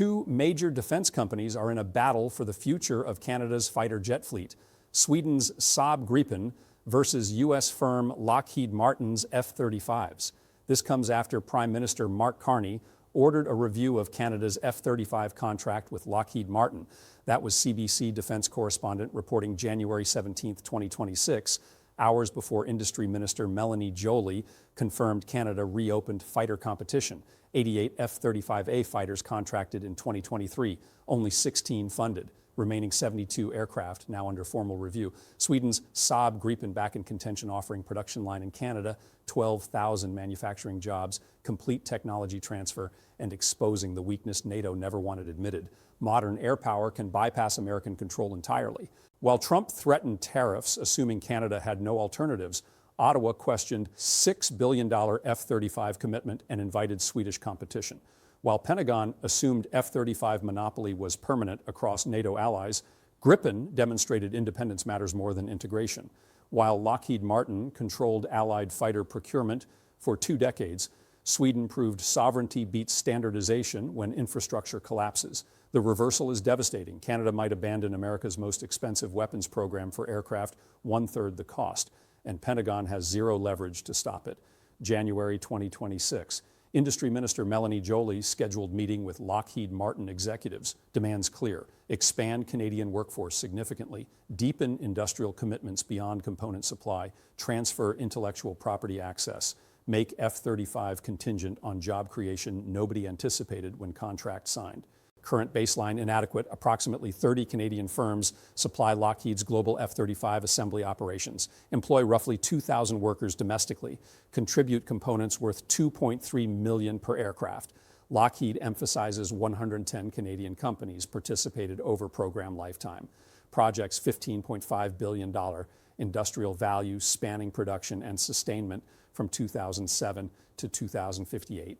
Two major defense companies are in a battle for the future of Canada's fighter jet fleet. Sweden's Saab Gripen versus U.S. firm Lockheed Martin's F-35s. This comes after Prime Minister Mark Carney ordered a review of Canada's F-35 contract with Lockheed Martin. That was CBC defense correspondent reporting January 17, 2026, hours before Industry Minister Melanie Joly confirmed Canada reopened fighter competition. 88 F-35A fighters contracted in 2023, only 16 funded. Remaining 72 aircraft now under formal review. Sweden's Saab Gripen back in contention, offering production line in Canada, 12,000 manufacturing jobs, complete technology transfer, and exposing the weakness NATO never wanted admitted. Modern air power can bypass American control entirely. While Trump threatened tariffs, assuming Canada had no alternatives, Ottawa questioned $6 billion F-35 commitment and invited Swedish competition. While Pentagon assumed F-35 monopoly was permanent across NATO allies, Gripen demonstrated independence matters more than integration. While Lockheed Martin controlled allied fighter procurement for 2 decades, Sweden proved sovereignty beats standardization when infrastructure collapses. The reversal is devastating. Canada might abandon America's most expensive weapons program for aircraft 1/3 the cost, and Pentagon has zero leverage to stop it. January 2026. Industry Minister Melanie Joly's scheduled meeting with Lockheed Martin executives demands clear: expand Canadian workforce significantly, deepen industrial commitments beyond component supply, transfer intellectual property access, make F-35 contingent on job creation nobody anticipated when contract signed. Current baseline inadequate. Approximately 30 Canadian firms supply Lockheed's global F-35 assembly operations, employ roughly 2,000 workers domestically, contribute components worth $2.3 million per aircraft. Lockheed emphasizes 110 Canadian companies participated over program lifetime. Project's $15.5 billion industrial value spanning production and sustainment from 2007 to 2058.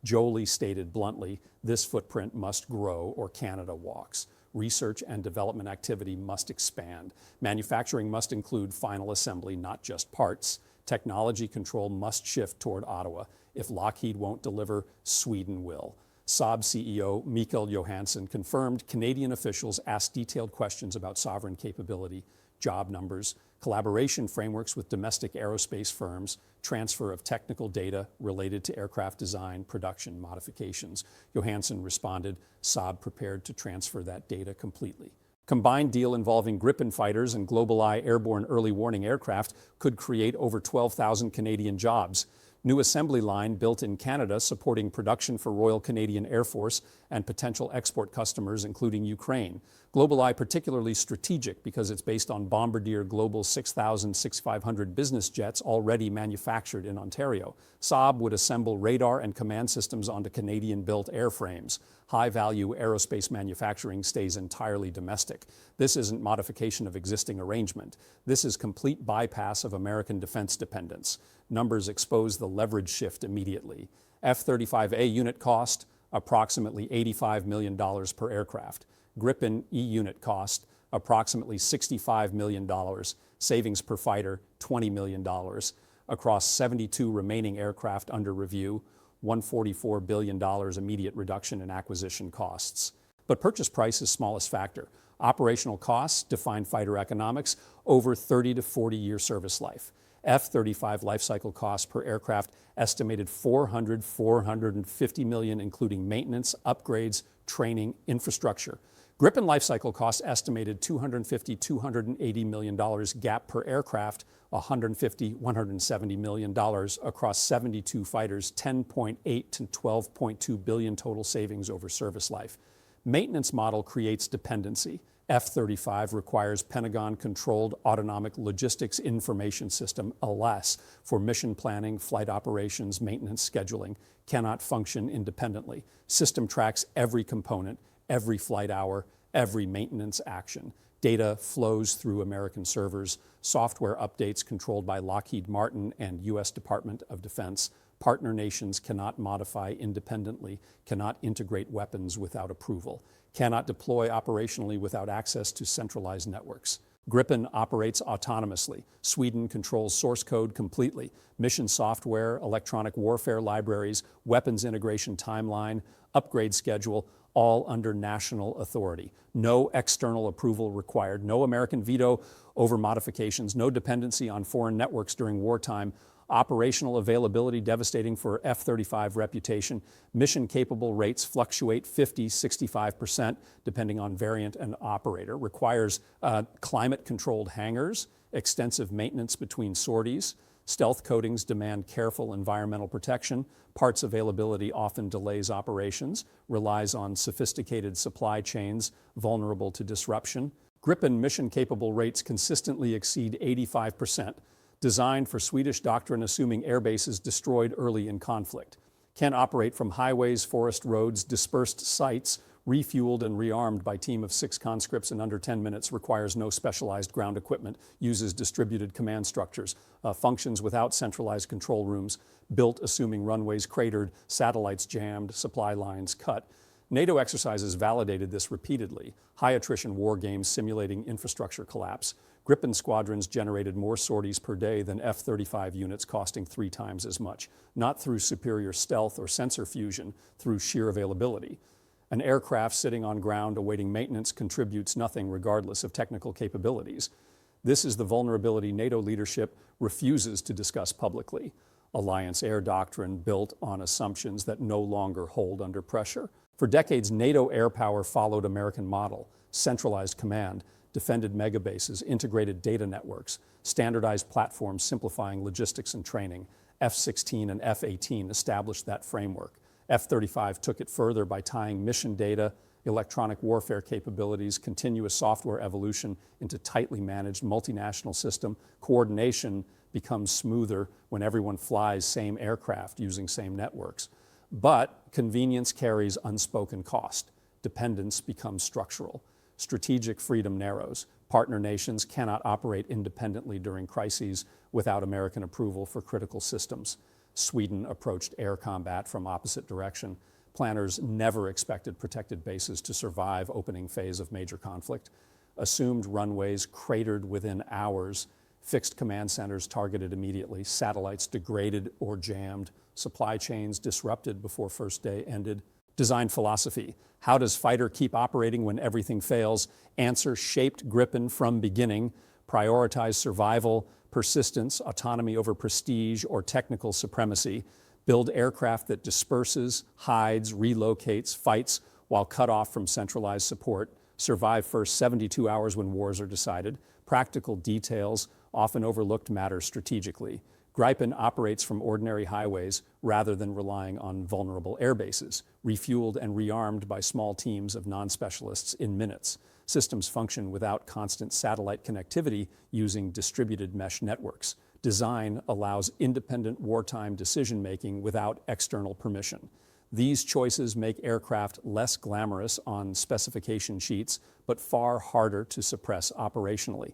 Joly stated bluntly, this footprint must grow or Canada walks. Research and development activity must expand. Manufacturing must include final assembly, not just parts. Technology control must shift toward Ottawa. If Lockheed won't deliver, Sweden will. Saab CEO Mikael Johansson confirmed Canadian officials asked detailed questions about sovereign capability, job numbers, collaboration frameworks with domestic aerospace firms, transfer of technical data related to aircraft design, production, modifications. Johansson responded, Saab prepared to transfer that data completely. Combined deal involving Gripen fighters and GlobalEye airborne early warning aircraft could create over 12,000 Canadian jobs. New assembly line built in Canada supporting production for Royal Canadian Air Force and potential export customers including Ukraine. GlobalEye particularly strategic because it's based on Bombardier Global 6000-6500 business jets already manufactured in Ontario. Saab would assemble radar and command systems onto Canadian-built airframes. High-value aerospace manufacturing stays entirely domestic. This isn't modification of existing arrangement. This is complete bypass of American defense dependence. Numbers expose the leverage shift immediately. F-35A unit cost, approximately $85 million per aircraft. Gripen E unit cost, approximately $65 million. Savings per fighter, $20 million. Across 72 remaining aircraft under review, $144 billion immediate reduction in acquisition costs. But purchase price is smallest factor. Operational costs, defined fighter economics, over 30 to 40-year service life. F-35 lifecycle costs per aircraft estimated $450 million, including maintenance, upgrades, training, infrastructure. Gripen lifecycle costs estimated $280 million gap per aircraft, $170 million across 72 fighters, 10.8 to 12.2 billion total savings over service life. Maintenance model creates dependency. F-35 requires Pentagon-controlled autonomic logistics information system, ALAS, for mission planning, flight operations, maintenance scheduling, cannot function independently. System tracks every component, every flight hour, every maintenance action. Data flows through American servers, software updates controlled by Lockheed Martin and U.S. Department of Defense. Partner nations cannot modify independently, cannot integrate weapons without approval, cannot deploy operationally without access to centralized networks. Gripen operates autonomously. Sweden controls source code completely. Mission software, electronic warfare libraries, weapons integration timeline, upgrade schedule, all under national authority. No external approval required, no American veto over modifications, no dependency on foreign networks during wartime, operational availability devastating for F-35 reputation, mission-capable rates fluctuate 50, 65% depending on variant and operator, requires climate-controlled hangars, extensive maintenance between sorties, stealth coatings demand careful environmental protection, parts availability often delays operations, relies on sophisticated supply chains vulnerable to disruption. Gripen mission-capable rates consistently exceed 85%, designed for Swedish doctrine assuming airbases destroyed early in conflict. Can operate from highways, forest roads, dispersed sites, refueled and rearmed by team of 6 conscripts in under 10 minutes, requires no specialized ground equipment, uses distributed command structures, functions without centralized control rooms, built assuming runways cratered, satellites jammed, supply lines cut. NATO exercises validated this repeatedly. High attrition war games simulating infrastructure collapse. Gripen squadrons generated more sorties per day than F-35 units, costing 3 times as much, not through superior stealth or sensor fusion, through sheer availability. An aircraft sitting on ground awaiting maintenance contributes nothing regardless of technical capabilities. This is the vulnerability NATO leadership refuses to discuss publicly. Alliance air doctrine built on assumptions that no longer hold under pressure. For decades, NATO air power followed American model, centralized command, defended megabases, integrated data networks, standardized platforms simplifying logistics and training. F-16 and F-18 established that framework. F-35 took it further by tying mission data, electronic warfare capabilities, continuous software evolution into tightly managed multinational system. Coordination becomes smoother when everyone flies same aircraft using same networks. But convenience carries unspoken cost. Dependence becomes structural. Strategic freedom narrows. Partner nations cannot operate independently during crises without American approval for critical systems. Sweden approached air combat from opposite direction. Planners never expected protected bases to survive opening phase of major conflict. Assumed runways cratered within hours. Fixed command centers targeted immediately. Satellites degraded or jammed. Supply chains disrupted before first day ended. Design philosophy. How does fighter keep operating when everything fails? Answer: shaped Gripen from beginning. Prioritize survival, persistence, autonomy over prestige or technical supremacy. Build aircraft that disperses, hides, relocates, fights while cut off from centralized support. Survive first 72 hours when wars are decided. Practical details, often overlooked, matter strategically. Gripen operates from ordinary highways rather than relying on vulnerable airbases, refueled and rearmed by small teams of non-specialists in minutes. Systems function without constant satellite connectivity using distributed mesh networks. Design allows independent wartime decision-making without external permission. These choices make aircraft less glamorous on specification sheets, but far harder to suppress operationally.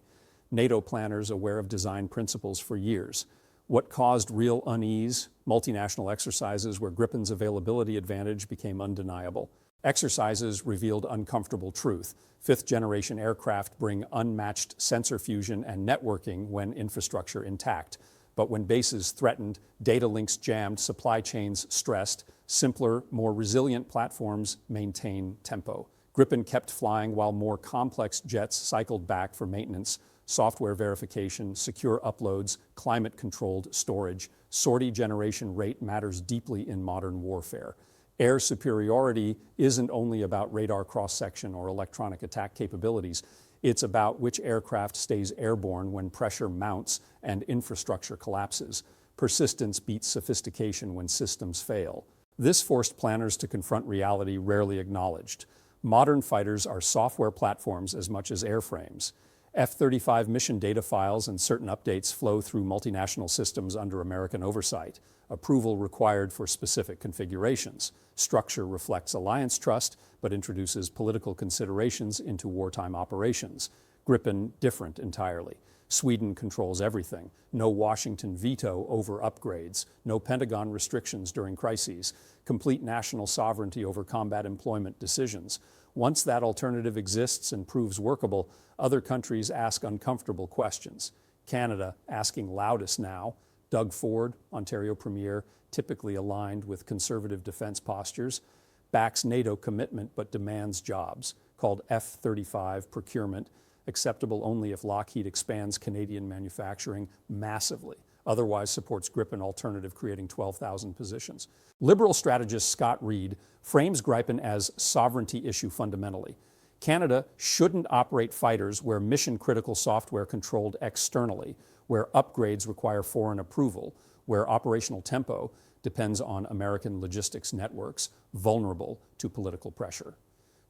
NATO planners aware of design principles for years. What caused real unease? Multinational exercises where Gripen's availability advantage became undeniable. Exercises revealed uncomfortable truth. Fifth-generation aircraft bring unmatched sensor fusion and networking when infrastructure intact. But when bases threatened, data links jammed, supply chains stressed, simpler, more resilient platforms maintain tempo. Gripen kept flying while more complex jets cycled back for maintenance. Software verification, secure uploads, climate-controlled storage. Sortie generation rate matters deeply in modern warfare. Air superiority isn't only about radar cross-section or electronic attack capabilities. It's about which aircraft stays airborne when pressure mounts and infrastructure collapses. Persistence beats sophistication when systems fail. This forced planners to confront reality rarely acknowledged. Modern fighters are software platforms as much as airframes. F-35 mission data files and certain updates flow through multinational systems under American oversight. Approval required for specific configurations. Structure reflects alliance trust, but introduces political considerations into wartime operations. Gripen, different entirely. Sweden controls everything. No Washington veto over upgrades. No Pentagon restrictions during crises. Complete national sovereignty over combat employment decisions. Once that alternative exists and proves workable, other countries ask uncomfortable questions. Canada asking loudest now. Doug Ford, Ontario Premier, typically aligned with conservative defense postures. backs NATO commitment but demands jobs, called F-35 procurement, acceptable only if Lockheed expands Canadian manufacturing massively, otherwise supports Gripen alternative creating 12,000 positions. Liberal strategist Scott Reed frames Gripen as sovereignty issue fundamentally. Canada shouldn't operate fighters where mission-critical software controlled externally, where upgrades require foreign approval, where operational tempo depends on American logistics networks vulnerable to political pressure.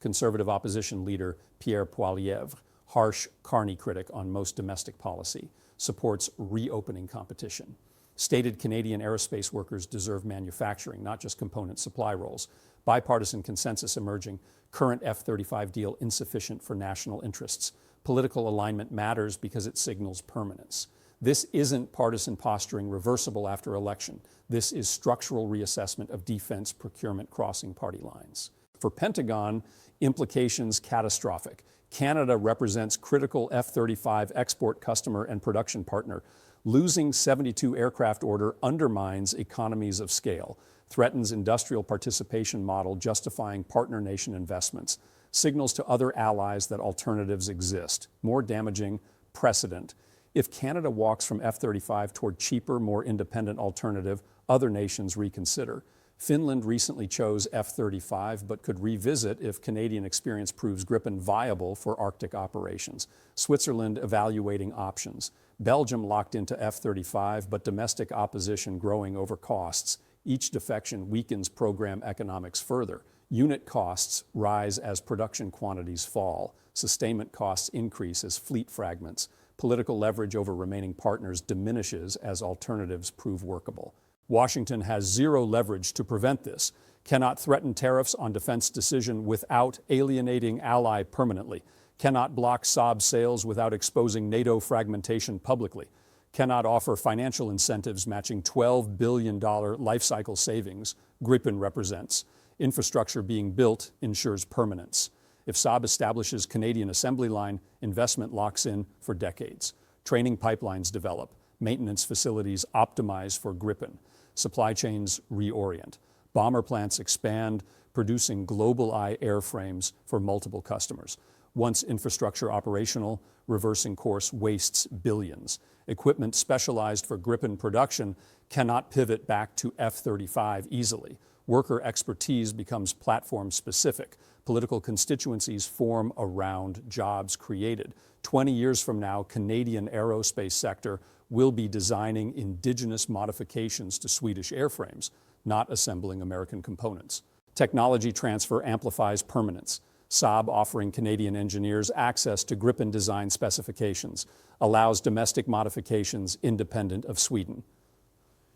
Conservative opposition leader Pierre Poilievre, harsh Carney critic on most domestic policy, supports reopening competition. Stated Canadian aerospace workers deserve manufacturing, not just component supply roles. Bipartisan consensus emerging, current F-35 deal insufficient for national interests. Political alignment matters because it signals permanence. This isn't partisan posturing reversible after election. This is structural reassessment of defense procurement crossing party lines. For Pentagon, implications catastrophic. Canada represents critical F-35 export customer and production partner. Losing 72 aircraft order undermines economies of scale, threatens industrial participation model justifying partner nation investments, signals to other allies that alternatives exist. More damaging, precedent. If Canada walks from F-35 toward cheaper, more independent alternative, other nations reconsider. Finland recently chose F-35, but could revisit if Canadian experience proves Gripen viable for Arctic operations. Switzerland evaluating options. Belgium locked into F-35, but domestic opposition growing over costs. Each defection weakens program economics further. Unit costs rise as production quantities fall. Sustainment costs increase as fleet fragments. Political leverage over remaining partners diminishes as alternatives prove workable. Washington has zero leverage to prevent this, cannot threaten tariffs on defense decision without alienating ally permanently, cannot block Saab sales without exposing NATO fragmentation publicly, cannot offer financial incentives matching $12 billion life cycle savings Gripen represents. Infrastructure being built ensures permanence. If Saab establishes Canadian assembly line, investment locks in for decades. Training pipelines develop, maintenance facilities optimize for Gripen. Supply chains reorient. Bomber plants expand, producing global-eye airframes for multiple customers. Once infrastructure operational, reversing course wastes billions. Equipment specialized for Gripen production cannot pivot back to F-35 easily. Worker expertise becomes platform-specific. Political constituencies form around jobs created. 20 years from now, Canadian aerospace sector will be designing indigenous modifications to Swedish airframes, not assembling American components. Technology transfer amplifies permanence. Saab offering Canadian engineers access to Gripen design specifications, allows domestic modifications independent of Sweden.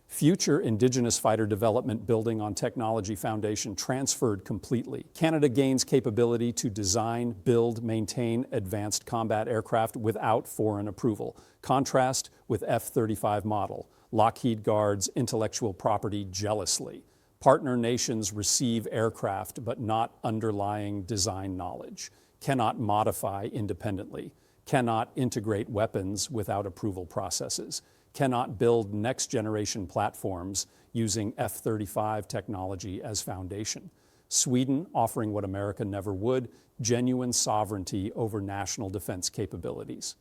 Future indigenous fighter development building on technology foundation transferred completely. Canada gains capability to design, build, maintain advanced combat aircraft without foreign approval. Contrast with F-35 model. Lockheed guards intellectual property jealously. Partner nations receive aircraft but not underlying design knowledge. Cannot modify independently. Cannot integrate weapons without approval processes. Cannot build next-generation platforms using F-35 technology as foundation. Sweden offering what America never would, genuine sovereignty over national defense capabilities.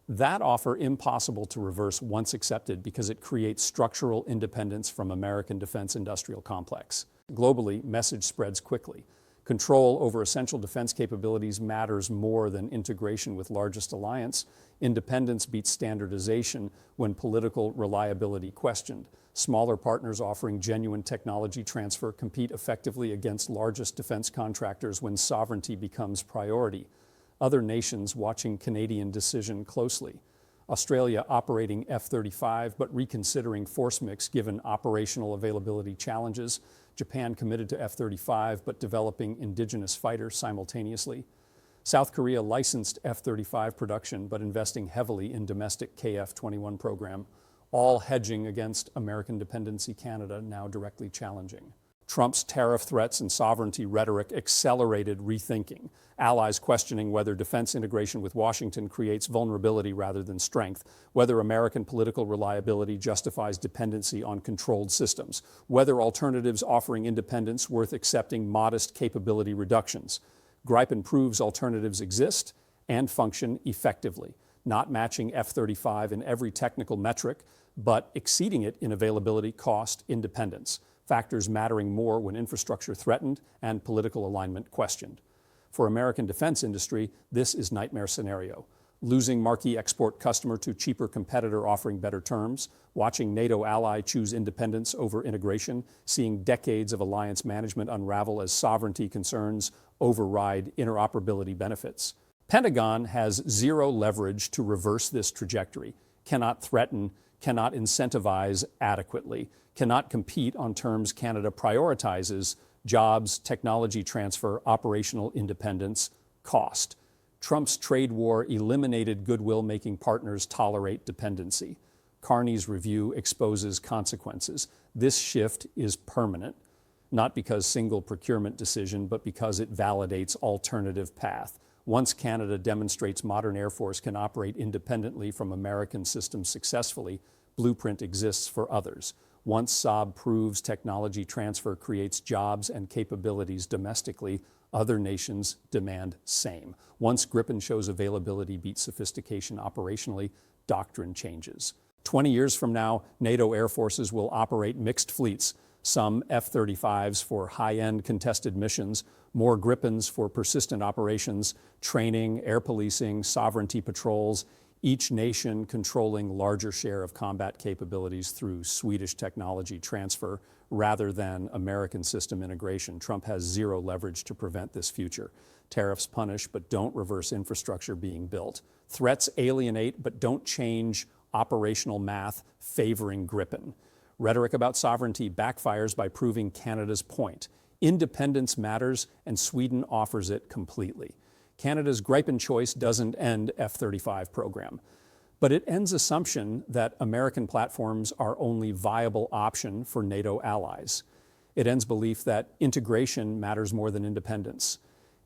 That offer impossible to reverse once accepted because it creates structural independence from American defense industrial complex. Globally, message spreads quickly. Control over essential defense capabilities matters more than integration with largest alliance. Independence beats standardization when political reliability questioned. Smaller partners offering genuine technology transfer compete effectively against largest defense contractors when sovereignty becomes priority. Other nations watching Canadian decision closely. Australia operating F-35 but reconsidering force mix given operational availability challenges. Japan committed to F-35 but developing indigenous fighters simultaneously. South Korea licensed F-35 production but investing heavily in domestic KF-21 program, all hedging against American dependency Canada now directly challenging. Trump's tariff threats and sovereignty rhetoric accelerated rethinking. Allies questioning whether defense integration with Washington creates vulnerability rather than strength, whether American political reliability justifies dependency on controlled systems, whether alternatives offering independence worth accepting modest capability reductions. Gripen proves alternatives exist and function effectively, not matching F-35 in every technical metric, but exceeding it in availability, cost, independence, factors mattering more when infrastructure threatened and political alignment questioned. For American defense industry, this is nightmare scenario. Losing marquee export customer to cheaper competitor offering better terms, watching NATO ally choose independence over integration, seeing decades of alliance management unravel as sovereignty concerns override interoperability benefits. Pentagon has zero leverage to reverse this trajectory, cannot threaten, cannot incentivize adequately, cannot compete on terms Canada prioritizes: jobs, technology transfer, operational independence, cost. Trump's trade war eliminated goodwill making partners tolerate dependency. Carney's review exposes consequences. This shift is permanent, not because single procurement decision, but because it validates alternative path. Once Canada demonstrates modern Air Force can operate independently from American systems successfully, blueprint exists for others. Once Saab proves technology transfer creates jobs and capabilities domestically, other nations demand same. Once Gripen shows availability beats sophistication operationally, doctrine changes. 20 years from now, NATO air forces will operate mixed fleets, some F-35s for high-end contested missions, more Gripens for persistent operations, training, air policing, sovereignty patrols, each nation controlling larger share of combat capabilities through Swedish technology transfer rather than American system integration. Trump has zero leverage to prevent this future. Tariffs punish but don't reverse infrastructure being built. Threats alienate but don't change operational math favoring Gripen. Rhetoric about sovereignty backfires by proving Canada's point. Independence matters, and Sweden offers it completely. Canada's Gripen choice doesn't end F-35 program, but it ends assumption that American platforms are only viable option for NATO allies. It ends belief that integration matters more than independence.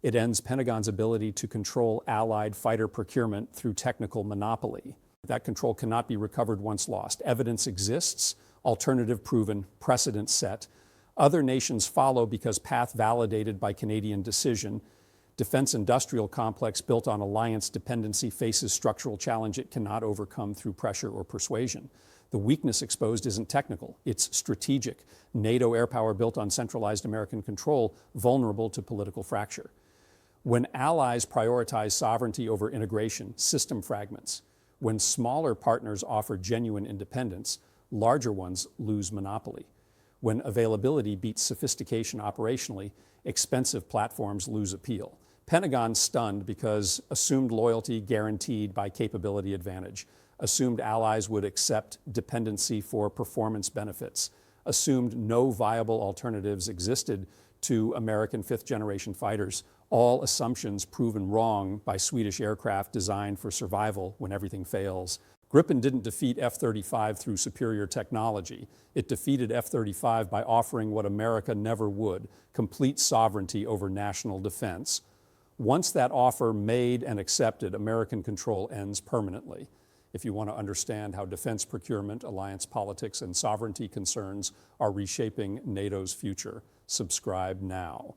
It ends Pentagon's ability to control allied fighter procurement through technical monopoly. That control cannot be recovered once lost. Evidence exists, alternative proven, precedent set. Other nations follow because path validated by Canadian decision. Defense industrial complex built on alliance dependency faces structural challenge it cannot overcome through pressure or persuasion. The weakness exposed isn't technical, it's strategic. NATO air power built on centralized American control, vulnerable to political fracture. When allies prioritize sovereignty over integration, system fragments. When smaller partners offer genuine independence, larger ones lose monopoly. When availability beats sophistication operationally, expensive platforms lose appeal. Pentagon stunned because assumed loyalty guaranteed by capability advantage, assumed allies would accept dependency for performance benefits, assumed no viable alternatives existed to American fifth-generation fighters, all assumptions proven wrong by Swedish aircraft designed for survival when everything fails. Gripen didn't defeat F-35 through superior technology. It defeated F-35 by offering what America never would, complete sovereignty over national defense. Once that offer made and accepted, American control ends permanently. If you want to understand how defense procurement, alliance politics, and sovereignty concerns are reshaping NATO's future, subscribe now.